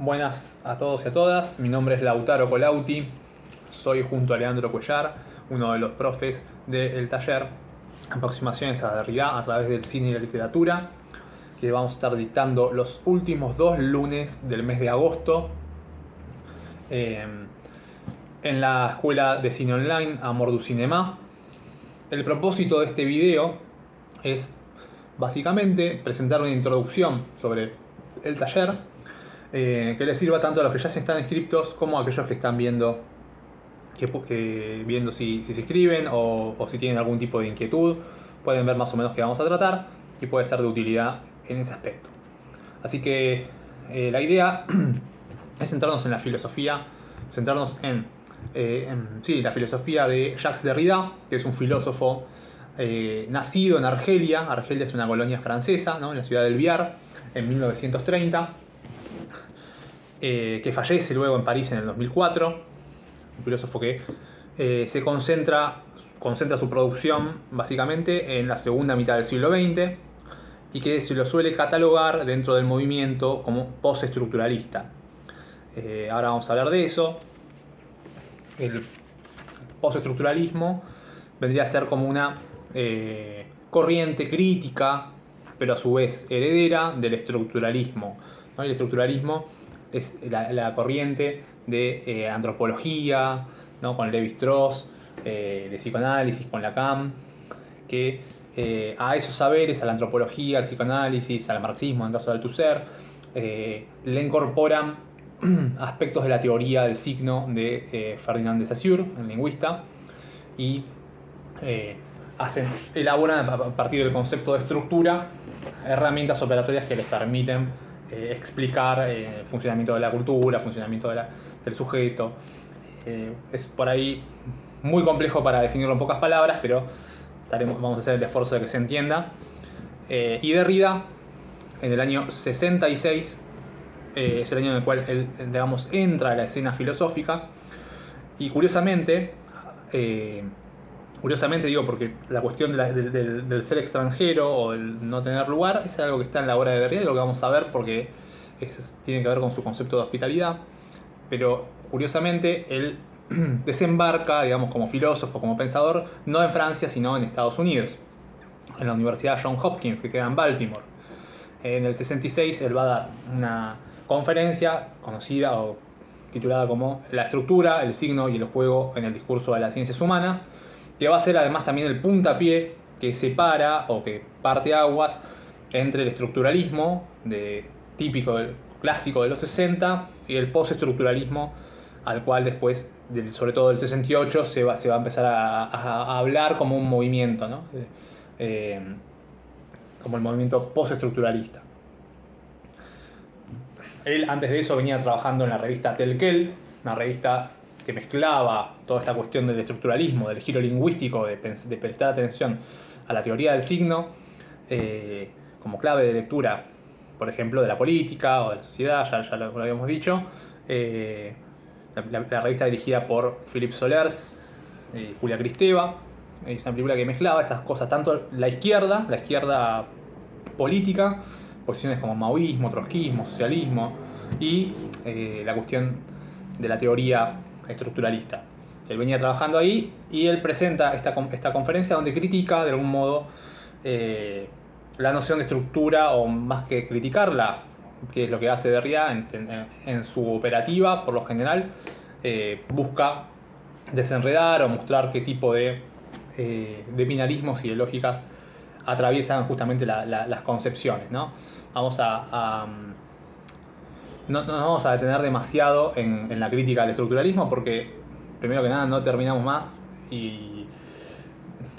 Buenas a todos y a todas, mi nombre es Lautaro Colauti, soy junto a Leandro Cuellar, uno de los profes del taller Aproximaciones a Derrida a través del cine y la literatura, que vamos a estar dictando los últimos 2 lunes del mes de agosto en la Escuela de Cine Online Amor du Cinéma. El propósito de este video es básicamente presentar una introducción sobre el taller que les sirva tanto a los que ya se están inscriptos como a aquellos que están viendo viendo si se inscriben o si tienen algún tipo de inquietud. Pueden ver más o menos qué vamos a tratar y puede ser de utilidad en ese aspecto. Así que la idea es centrarnos en la filosofía, centrarnos en la filosofía de Jacques Derrida, que es un filósofo nacido en Argelia. Argelia es una colonia francesa, ¿no? En la ciudad del Biar, en 1930, que fallece luego en París en el 2004. Un filósofo que se concentra su producción básicamente en la segunda mitad del siglo XX y que se lo suele catalogar dentro del movimiento como postestructuralista. Ahora vamos a hablar de eso. El postestructuralismo vendría a ser como una corriente crítica, pero a su vez heredera del estructuralismo, ¿no? El estructuralismo es la corriente de antropología, ¿no? Con Lévi-Strauss, de psicoanálisis con Lacan, que a esos saberes, a la antropología, al psicoanálisis, al marxismo en el caso de Althusser, le incorporan aspectos de la teoría del signo de Ferdinand de Saussure, el lingüista, y elaboran a partir del concepto de estructura herramientas operatorias que les permiten explicar el funcionamiento de la cultura, el funcionamiento del sujeto. Es por ahí muy complejo para definirlo en pocas palabras, pero vamos a hacer el esfuerzo de que se entienda. Y Derrida, en el año 66, es el año en el cual él, digamos, entra a la escena filosófica. Y curiosamente digo porque la cuestión del ser extranjero o del no tener lugar es algo que está en la obra de Derrida y lo que vamos a ver porque tiene que ver con su concepto de hospitalidad. Pero curiosamente él desembarca, digamos, como filósofo, como pensador, no en Francia sino en Estados Unidos, en la Universidad Johns Hopkins, que queda en Baltimore. En el 66 él va a dar una conferencia conocida o titulada como La estructura, el signo y el juego en el discurso de las ciencias humanas, que va a ser además también el puntapié que separa o que parte aguas entre el estructuralismo típico clásico de los 60 y el postestructuralismo, al cual después, sobre todo del 68, se va a empezar a hablar como un movimiento, ¿no? Como el movimiento postestructuralista. Él antes de eso venía trabajando en la revista Tel Quel, una revista que mezclaba toda esta cuestión del estructuralismo, del giro lingüístico, de prestar atención a la teoría del signo como clave de lectura, por ejemplo, de la política o de la sociedad, ya lo habíamos dicho. La revista dirigida por Philippe Solers y Julia Kristeva. Es una película que mezclaba estas cosas, tanto la izquierda política, posiciones como maoísmo, trotskismo, socialismo, y la cuestión de la teoría estructuralista. Él venía trabajando ahí y él presenta esta conferencia donde critica de algún modo la noción de estructura, o más que criticarla, que es lo que hace Derrida en su operativa, por lo general busca desenredar o mostrar qué tipo de binarismos ideológicas atraviesan justamente las concepciones, ¿no? No nos vamos a detener demasiado en la crítica al estructuralismo porque, primero que nada, no terminamos más y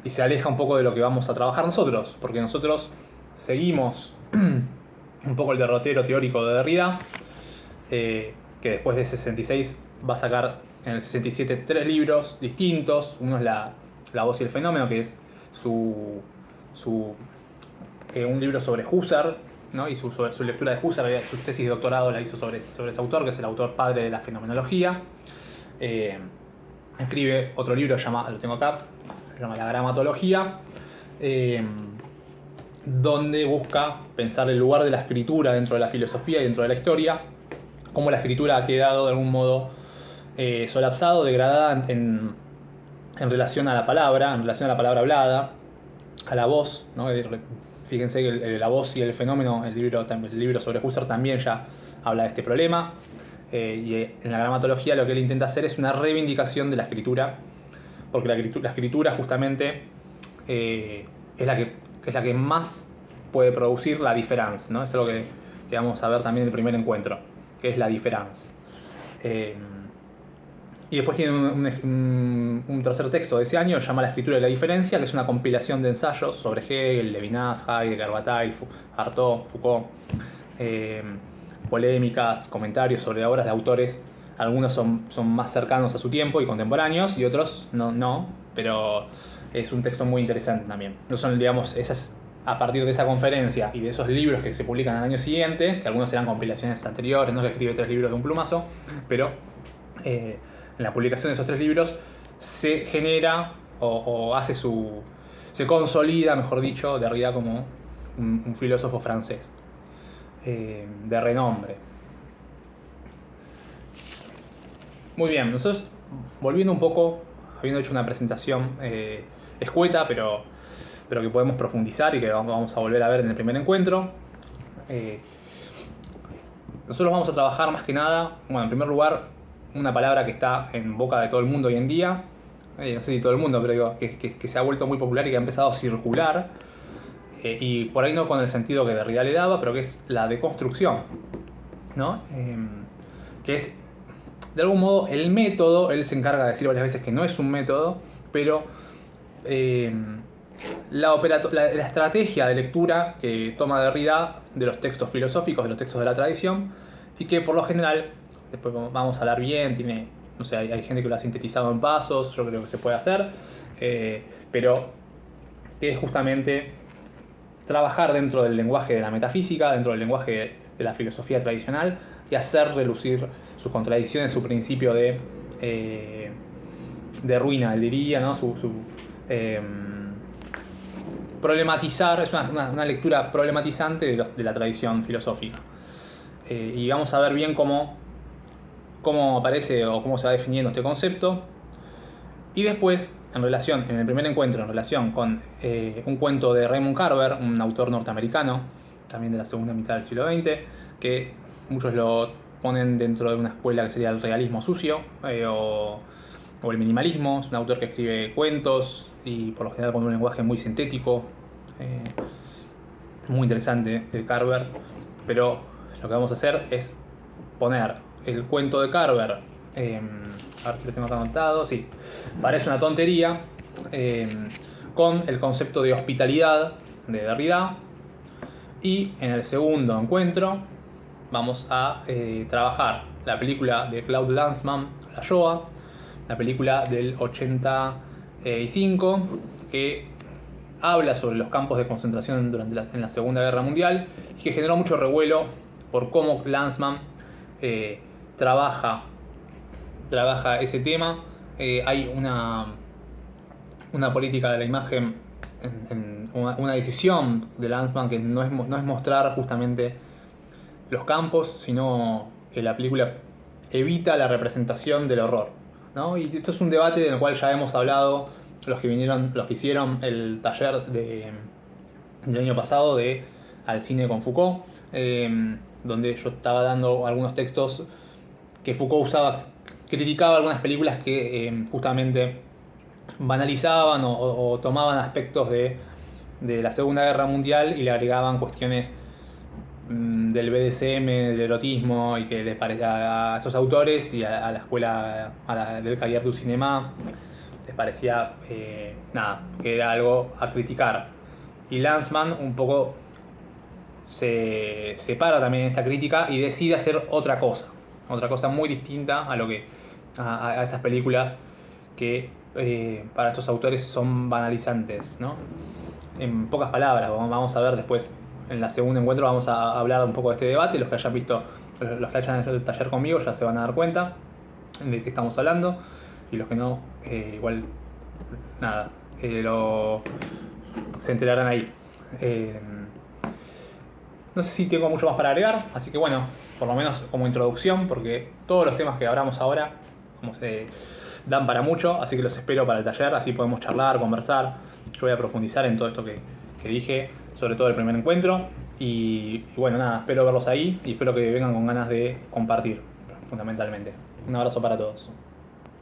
se aleja un poco de lo que vamos a trabajar nosotros, porque nosotros seguimos un poco el derrotero teórico de Derrida, que después de 66 va a sacar en el 67 3 libros distintos. Uno es La voz y el fenómeno, que es un libro sobre Husserl, ¿no? Y sobre su lectura de Husserl. Su tesis de doctorado la hizo sobre ese autor, que es el autor padre de la fenomenología. Escribe otro libro, lo tengo acá, se llama La gramatología, donde busca pensar el lugar de la escritura dentro de la filosofía y dentro de la historia, cómo la escritura ha quedado de algún modo solapsado, degradada en relación a la palabra, en relación a la palabra hablada, a la voz, ¿no? Fíjense que la voz y el fenómeno, el libro sobre Husserl también ya habla de este problema. Y en la gramatología lo que él intenta hacer es una reivindicación de la escritura, porque la escritura justamente es la que más puede producir la diferencia, ¿no? Eso es lo que vamos a ver también en el primer encuentro, que es la diferencia. Y después tiene un tercer texto de ese año, que se llama La escritura de la diferencia, que es una compilación de ensayos sobre Hegel, Levinas, Heidegger, Bataille, Artaud, Foucault, polémicas, comentarios sobre obras de autores. Algunos son más cercanos a su tiempo y contemporáneos, y otros no, pero es un texto muy interesante también. No son, digamos, a partir de esa conferencia y de esos libros que se publican al año siguiente, que algunos eran compilaciones anteriores, no se escribe 3 libros de un plumazo, pero en la publicación de esos 3 libros se genera o se consolida, mejor dicho, Derrida como un filósofo francés de renombre. Muy bien, nosotros volviendo un poco, habiendo hecho una presentación escueta, pero que podemos profundizar y que vamos a volver a ver en el primer encuentro. Nosotros vamos a trabajar más que nada, bueno, en primer lugar, una palabra que está en boca de todo el mundo hoy en día, no sé si todo el mundo, pero digo, que se ha vuelto muy popular y que ha empezado a circular, y por ahí no con el sentido que Derrida le daba, pero que es la deconstrucción, ¿no? Que es, de algún modo, el método. Él se encarga de decir varias veces que no es un método, pero la estrategia de lectura que toma Derrida de los textos filosóficos, de los textos de la tradición, y que por lo general, después vamos a hablar bien, tiene, no sé, hay gente que lo ha sintetizado en pasos, yo creo que se puede hacer, pero es justamente trabajar dentro del lenguaje de la metafísica, dentro del lenguaje de la filosofía tradicional, y hacer relucir sus contradicciones, su principio de ruina, él diría, ¿no? Problematizar, es una lectura problematizante de la tradición filosófica. Y vamos a ver bien cómo aparece o cómo se va definiendo este concepto. Y después, en el primer encuentro, en relación con un cuento de Raymond Carver, un autor norteamericano, también de la segunda mitad del siglo XX, que muchos lo ponen dentro de una escuela que sería el realismo sucio o el minimalismo. Es un autor que escribe cuentos y por lo general con un lenguaje muy sintético, muy interesante de Carver, pero lo que vamos a hacer es poner el cuento de Carver, a ver si lo tengo acá anotado, sí, parece una tontería, con el concepto de hospitalidad de Derrida, y en el segundo encuentro vamos a trabajar la película de Claude Lanzmann, La Shoah, la película del 85, que habla sobre los campos de concentración en la Segunda Guerra Mundial y que generó mucho revuelo por cómo Lanzmann trabaja ese tema. Hay una política de la imagen, una decisión de Lanzmann que no es mostrar justamente los campos, sino que la película evita la representación del horror, ¿no? Y esto es un debate del cual ya hemos hablado los que hicieron el taller del año pasado de Al cine con Foucault, donde yo estaba dando algunos textos que Foucault criticaba algunas películas que justamente banalizaban o tomaban aspectos de la Segunda Guerra Mundial y le agregaban cuestiones del BDSM, del erotismo, y que les parecía a esos autores y a la escuela del Cahiers du Cinéma les parecía que era algo a criticar. Y Lanzmann un poco se separa también de esta crítica y decide hacer otra cosa muy distinta a esas películas que para estos autores son banalizantes, ¿no? En pocas palabras, vamos a ver después en la segunda encuentro, vamos a hablar un poco de este debate. Los que hayan hecho el taller conmigo ya se van a dar cuenta de qué estamos hablando, y los que no, igual se enterarán ahí. No sé si tengo mucho más para agregar, así que bueno, por lo menos como introducción, porque todos los temas que hablamos ahora como se dan para mucho, así que los espero para el taller, así podemos charlar, conversar. Yo voy a profundizar en todo esto que dije, sobre todo el primer encuentro. Y bueno, nada, espero verlos ahí y espero que vengan con ganas de compartir, fundamentalmente. Un abrazo para todos.